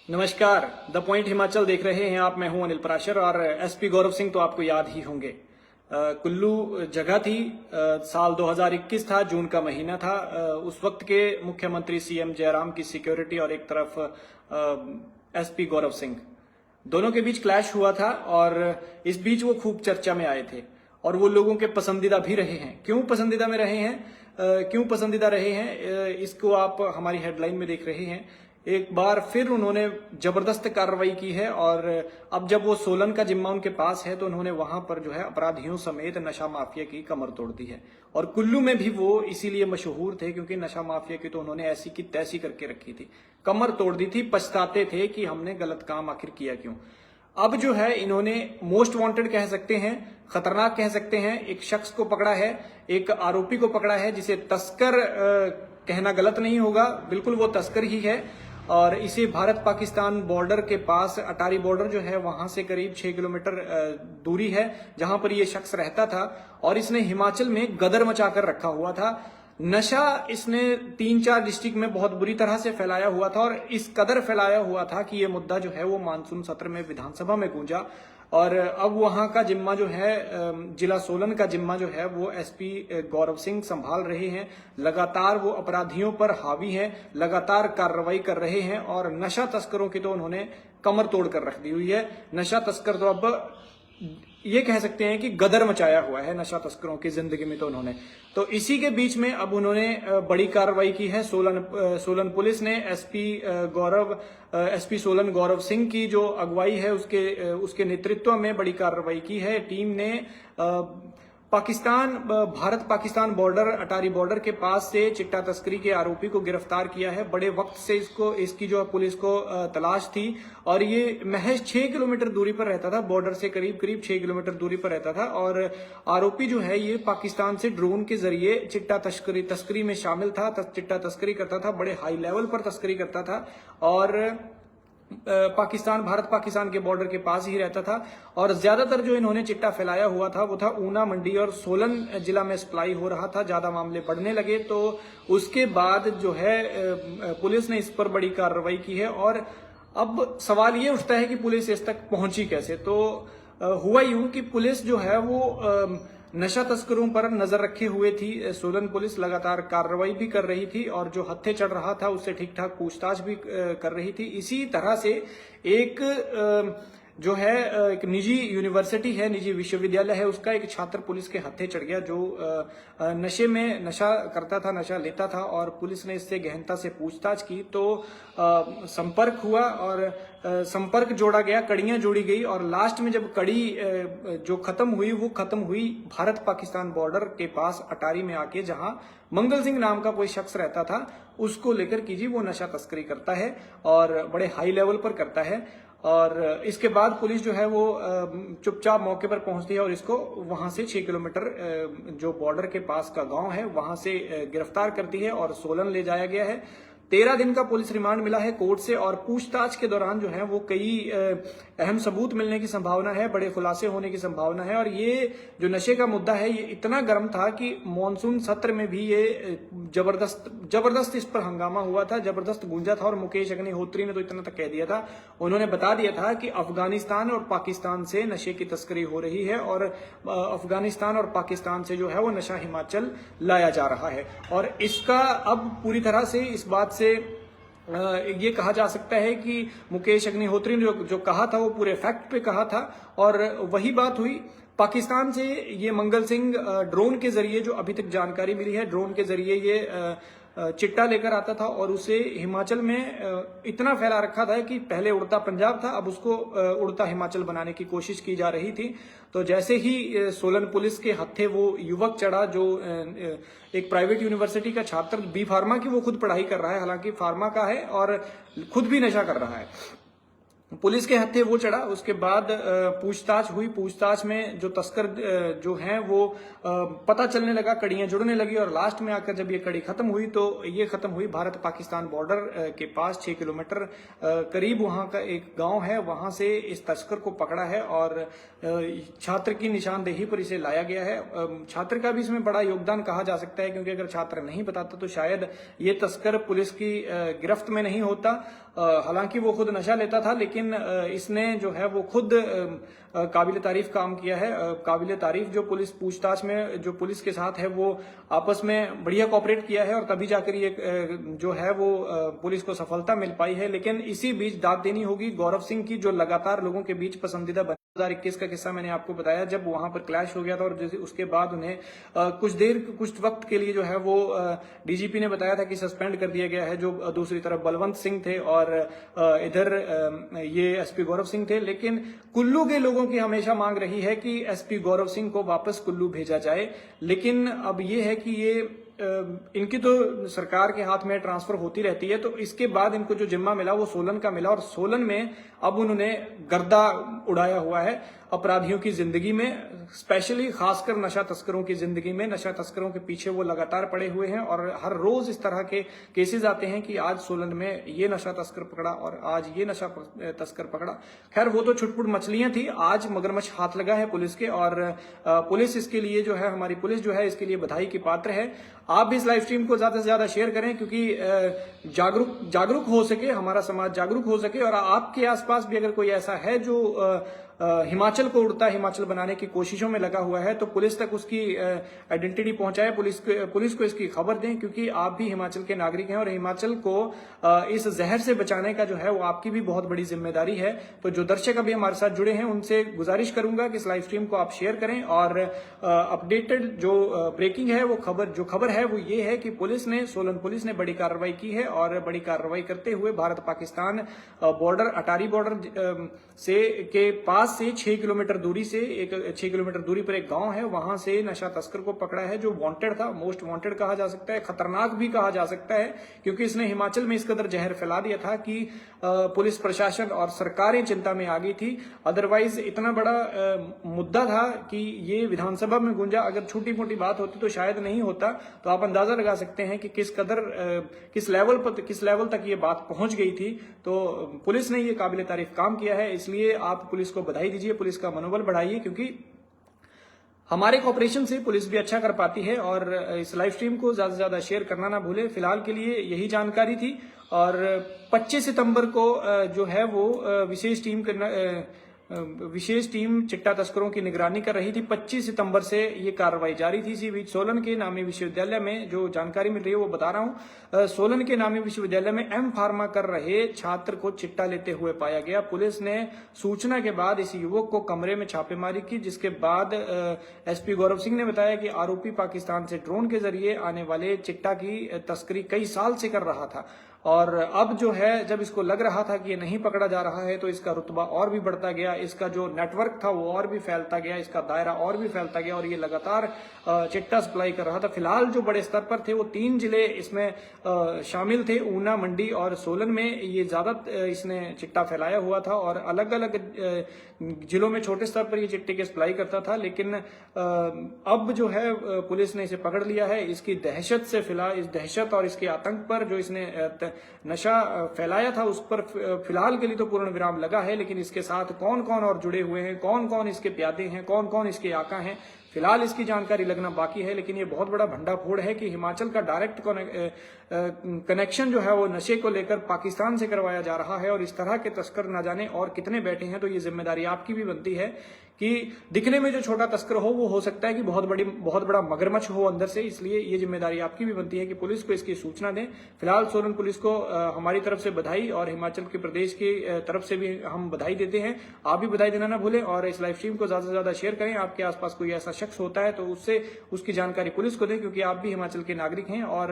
नमस्कार, the point Himachal देख रहे हैं आप। मैं हूं अनिल पराशर और एसपी गौरव सिंह तो आपको याद ही होंगे। कुल्लू जगह थी, साल 2021 था, जून का महीना था। उस वक्त के मुख्यमंत्री सीएम जयराम की सिक्योरिटी और एक तरफ एसपी गौरव सिंह, दोनों के बीच क्लैश हुआ था और इस बीच वो खूब चर्चा में आए थे और वो लोगों के पसंदीदा भी रहे हैं। क्यों पसंदीदा में रहे हैं, क्यों पसंदीदा रहे हैं, इसको आप हमारी हेडलाइन में देख रहे हैं। एक बार फिर उन्होंने जबरदस्त कार्रवाई की है और अब जब वो सोलन का जिम्मा उनके पास है तो उन्होंने वहां पर जो है अपराधियों समेत नशा माफिया की कमर तोड़ दी है। और कुल्लू में भी वो इसीलिए मशहूर थे क्योंकि नशा माफिया की तो उन्होंने ऐसी की तैसी करके रखी थी, कमर तोड़ दी थी। पछताते थे कि हमने गलत काम आखिर किया क्यों। अब जो है इन्होंने मोस्ट वांटेड कह सकते हैं, खतरनाक कह सकते हैं, एक शख्स को पकड़ा है, एक आरोपी को पकड़ा है जिसे तस्कर कहना गलत नहीं होगा, बिल्कुल वो तस्कर ही है। और इसे भारत पाकिस्तान बॉर्डर के पास, अटारी बॉर्डर जो है वहां से करीब 6 किलोमीटर दूरी है जहां पर ये शख्स रहता था। और इसने हिमाचल में गदर मचाकर रखा हुआ था। नशा इसने 3-4 डिस्ट्रिक्ट में बहुत बुरी तरह से फैलाया हुआ था और इस कदर फैलाया हुआ था कि ये मुद्दा जो है वो मानसून सत्र में विधानसभा में गूंजा। और अब वहां का जिम्मा जो है, जिला सोलन का जिम्मा जो है वो एसपी गौरव सिंह संभाल रहे हैं। लगातार वो अपराधियों पर हावी हैं, लगातार कार्रवाई कर रहे हैं और नशा तस्करों की तो उन्होंने कमर तोड़ कर रख दी हुई है। नशा तस्कर तो अब ये कह सकते हैं कि गदर मचाया हुआ है नशा तस्करों की जिंदगी में तो उन्होंने। तो इसी के बीच में अब उन्होंने बड़ी कार्रवाई की है। सोलन पुलिस ने एसपी सोलन गौरव सिंह की जो अगुवाई है उसके नेतृत्व में बड़ी कार्रवाई की है। टीम ने भारत पाकिस्तान बॉर्डर, अटारी बॉर्डर के पास से चिट्टा तस्करी के आरोपी को गिरफ्तार किया है। बड़े वक्त से इसकी जो पुलिस को तलाश थी और ये महज 6 किलोमीटर दूरी पर रहता था, बॉर्डर से करीब 6 किलोमीटर दूरी पर रहता था। और आरोपी जो है ये पाकिस्तान से ड्रोन के जरिए चिट्टा तस्करी में शामिल था, चिट्टा तस्करी करता था, बड़े हाई लेवल पर तस्करी करता था और भारत पाकिस्तान के बॉर्डर के पास ही रहता था। और ज्यादातर जो इन्होंने चिट्टा फैलाया हुआ था वो था ऊना, मंडी और सोलन जिला में सप्लाई हो रहा था। ज्यादा मामले बढ़ने लगे तो उसके बाद जो है पुलिस ने इस पर बड़ी कार्रवाई की है। और अब सवाल ये उठता है कि पुलिस इस तक पहुंची कैसे। तो हुआ यूं कि पुलिस जो है वो नशा तस्करों पर नजर रखे हुए थी। सोलन पुलिस लगातार कार्रवाई भी कर रही थी और जो हत्थे चढ़ रहा था उससे ठीक ठाक पूछताछ भी कर रही थी। इसी तरह से एक जो है एक निजी यूनिवर्सिटी है, निजी विश्वविद्यालय है, उसका एक छात्र पुलिस के हत्थे चढ़ गया जो नशा करता था, नशा लेता था। और पुलिस ने इससे गहनता से पूछताछ की तो संपर्क हुआ और संपर्क जोड़ा गया, कड़ियां जोड़ी गई और लास्ट में जब कड़ी जो खत्म हुई वो खत्म हुई भारत पाकिस्तान बॉर्डर के पास अटारी में आके, जहां मंगल सिंह नाम का कोई शख्स रहता था। उसको लेकर की जी वो नशा तस्करी करता है और बड़े हाई लेवल पर करता है। और इसके बाद पुलिस जो है वो चुपचाप मौके पर पहुंचती है और इसको वहां से 6 किलोमीटर जो बॉर्डर के पास का गांव है वहां से गिरफ्तार करती है और सोलन ले जाया गया है। 13 दिन का पुलिस रिमांड मिला है कोर्ट से और पूछताछ के दौरान जो है वो कई अहम सबूत मिलने की संभावना है, बड़े खुलासे होने की संभावना है। और ये जो नशे का मुद्दा है ये इतना गर्म था कि मॉनसून सत्र में भी ये जबरदस्त इस पर हंगामा हुआ था, जबरदस्त गूंजा था। और मुकेश अग्निहोत्री ने तो इतना तक कह दिया था, उन्होंने बता दिया था कि अफगानिस्तान और पाकिस्तान से नशे की तस्करी हो रही है और अफगानिस्तान और पाकिस्तान से जो है वो नशा हिमाचल लाया जा रहा है। और इसका अब पूरी तरह से इस बात से ये कहा जा सकता है कि मुकेश अग्निहोत्री ने जो कहा था वो पूरे फैक्ट पे कहा था और वही बात हुई। पाकिस्तान से ये मंगल सिंह ड्रोन के जरिए, जो अभी तक जानकारी मिली है, ड्रोन के जरिए ये चिट्टा लेकर आता था और उसे हिमाचल में इतना फैला रखा था कि पहले उड़ता पंजाब था, अब उसको उड़ता हिमाचल बनाने की कोशिश की जा रही थी। तो जैसे ही सोलन पुलिस के हत्थे वो युवक चढ़ा जो एक प्राइवेट यूनिवर्सिटी का छात्र, बी फार्मा की वो खुद पढ़ाई कर रहा है, हालांकि फार्मा का है और खुद भी नशा कर रहा है। पुलिस के हत्थे वो चढ़ा। उसके बाद पूछताछ हुई। पूछताछ में जो तस्कर जो हैं वो पता चलने लगा, कड़ियां जुड़ने लगी, और लास्ट में आकर जब ये कड़ी खत्म हुई तो ये खत्म हुई भारत पाकिस्तान बॉर्डर के पास 6 किलोमीटर करीब वहां का एक गांव है, वहां से इस तस्कर को पकड़ा है और छात्र की निशानदेही पर इसे लाया गया है। छात्र का भी इसमें बड़ा योगदान कहा जा सकता है, क्योंकि अगर छात्र नहीं बताता तो शायद ये तस्कर पुलिस की गिरफ्त में नहीं होता। हालांकि वो खुद नशा लेता था, लेकिन इसने जो है वो खुद काबिल तारीफ काम किया है। काबिल तारीफ जो पुलिस पूछताछ में जो पुलिस के साथ है वो आपस में बढ़िया कोऑपरेट किया है, और तभी जाकर ये जो है वो पुलिस को सफलता मिल पाई है। लेकिन इसी बीच दाद देनी होगी गौरव सिंह की, जो लगातार लोगों के बीच पसंदीदा 2021 का किस्सा मैंने आपको बताया, जब वहां पर क्लैश हो गया था और उसके बाद उन्हें कुछ वक्त के लिए जो है वो डीजीपी ने बताया था कि सस्पेंड कर दिया गया है। जो दूसरी तरफ बलवंत सिंह थे और इधर ये एसपी गौरव सिंह थे। लेकिन कुल्लू के लोगों की हमेशा मांग रही है कि एसपी गौरव सिंह को वापस कुल्लू भेजा जाए, लेकिन अब ये है कि ये इनकी तो सरकार के हाथ में ट्रांसफर होती रहती है, तो इसके बाद इनको जो जिम्मा मिला वो सोलन का मिला, और सोलन में अब उन्होंने गर्दा उड़ाया हुआ है अपराधियों की जिंदगी में, स्पेशली खासकर नशा तस्करों की जिंदगी में। नशा तस्करों के पीछे वो लगातार पड़े हुए हैं और हर रोज इस तरह के केसेस आते हैं कि आज सोलन में ये नशा तस्कर पकड़ा और आज ये नशा तस्कर पकड़ा। खैर वो तो छुटपुट मछलियां थी, आज मगरमच्छ हाथ लगा है पुलिस के, और पुलिस इसके लिए जो है, हमारी पुलिस जो है इसके लिए बधाई की पात्र है। आप भी इस लाइव स्ट्रीम को ज्यादा से ज्यादा शेयर करें, क्योंकि जागरूक हो सके, हमारा समाज जागरूक हो सके। और आपके आसपास भी अगर कोई ऐसा है जो हिमाचल को उड़ता हिमाचल बनाने की कोशिशों में लगा हुआ है, तो पुलिस तक उसकी आइडेंटिटी पहुंचाए, पुलिस को इसकी खबर दें, क्योंकि आप भी हिमाचल के नागरिक हैं और हिमाचल को इस जहर से बचाने का जो है वो आपकी भी बहुत बड़ी जिम्मेदारी है। तो जो दर्शक अभी हमारे साथ जुड़े हैं उनसे गुजारिश करूंगा कि इस लाइव स्ट्रीम को आप शेयर करें, और अपडेटेड जो ब्रेकिंग है वो खबर है वो ये है कि सोलन पुलिस ने बड़ी कार्रवाई की है, और बड़ी कार्रवाई करते हुए भारत पाकिस्तान बॉर्डर, अटारी बॉर्डर से के पास से 6 किलोमीटर दूरी से 6 किलोमीटर दूरी पर एक गांव है, वहां से नशा तस्कर को पकड़ा है, जो वांटेड था, मोस्ट वांटेड कहा जा सकता है, खतरनाक भी कहा जा सकता है, क्योंकि इसने हिमाचल में इस कदर जहर फैला दिया था कि पुलिस प्रशासन और सरकारें चिंता में आ गई थी। अदरवाइज इतना बड़ा मुद्दा था कि ये विधानसभा में गूंजा, अगर छोटी मोटी बात होती तो शायद नहीं होता। तो आप अंदाजा लगा सकते हैं कि किस लेवल तक ये बात पहुंच गई थी। तो पुलिस ने ये काबिल तारीफ काम किया है, इसलिए आप पुलिस को बधाई दीजिए, पुलिस का मनोबल बढ़ाइए, क्योंकि हमारे कोऑपरेशन से पुलिस भी अच्छा कर पाती है। और इस लाइव स्ट्रीम को ज्यादा से ज्यादा शेयर करना ना भूलें। फिलहाल के लिए यही जानकारी थी, और 25 सितंबर को जो है वो विशेष टीम चिट्टा तस्करों की निगरानी कर रही थी। 25 सितंबर से ये कार्रवाई जारी थी। इसी बीच सोलन के नामी विश्वविद्यालय में जो जानकारी मिल रही है वो बता रहा हूं। सोलन के नामी विश्वविद्यालय में एम फार्मा कर रहे छात्र को चिट्टा लेते हुए पाया गया। पुलिस ने सूचना के बाद इस युवक को कमरे में छापेमारी की, जिसके बाद एसपी गौरव सिंह ने बताया कि आरोपी पाकिस्तान से ड्रोन के जरिए आने वाले चिट्टा की तस्करी कई साल से कर रहा था, और अब जो है जब इसको लग रहा था कि ये नहीं पकड़ा जा रहा है तो इसका रुतबा और भी बढ़ता गया, इसका जो नेटवर्क था वो और भी फैलता गया, इसका दायरा और भी फैलता गया, और ये लगातार चिट्टा सप्लाई कर रहा था। फिलहाल जो बड़े स्तर पर थे वो 3 जिले इसमें शामिल थे, ऊना, मंडी और सोलन में ये ज्यादा इसने चिट्टा फैलाया हुआ था, और अलग अलग जिलों में छोटे स्तर पर ये चिट्टे की सप्लाई करता था। लेकिन अब जो है पुलिस ने इसे पकड़ लिया है। इसकी दहशत से फिलहाल, इस दहशत और इसके आतंक पर जो इसने नशा फैलाया था उस पर फिलहाल के लिए तो पूर्ण विराम लगा है, लेकिन इसके साथ कौन कौन और जुड़े हुए हैं, कौन कौन इसके प्यादे हैं, कौन कौन इसके आका हैं, फिलहाल इसकी जानकारी लगना बाकी है। लेकिन ये बहुत बड़ा भंडाफोड़ है कि हिमाचल का डायरेक्ट कनेक्शन जो है वो नशे को लेकर पाकिस्तान से करवाया जा रहा है, और इस तरह के तस्कर ना जाने और कितने बैठे हैं। तो ये जिम्मेदारी आपकी भी बनती है कि दिखने में जो छोटा तस्कर हो सकता है कि बहुत बड़ा मगरमच्छ हो अंदर से, इसलिए ये जिम्मेदारी आपकी भी बनती है कि पुलिस को इसकी सूचना दें। फिलहाल सोलन पुलिस को हमारी तरफ से बधाई, और हिमाचल के प्रदेश की तरफ से भी हम बधाई देते हैं। आप भी बधाई देना ना भूलें, और इस लाइव स्ट्रीम को ज्यादा से ज्यादा शेयर करें। आपके आसपास कोई ऐसा शख्स होता है तो उसकी जानकारी पुलिस को दें, क्योंकि आप भी हिमाचल के नागरिक हैं। और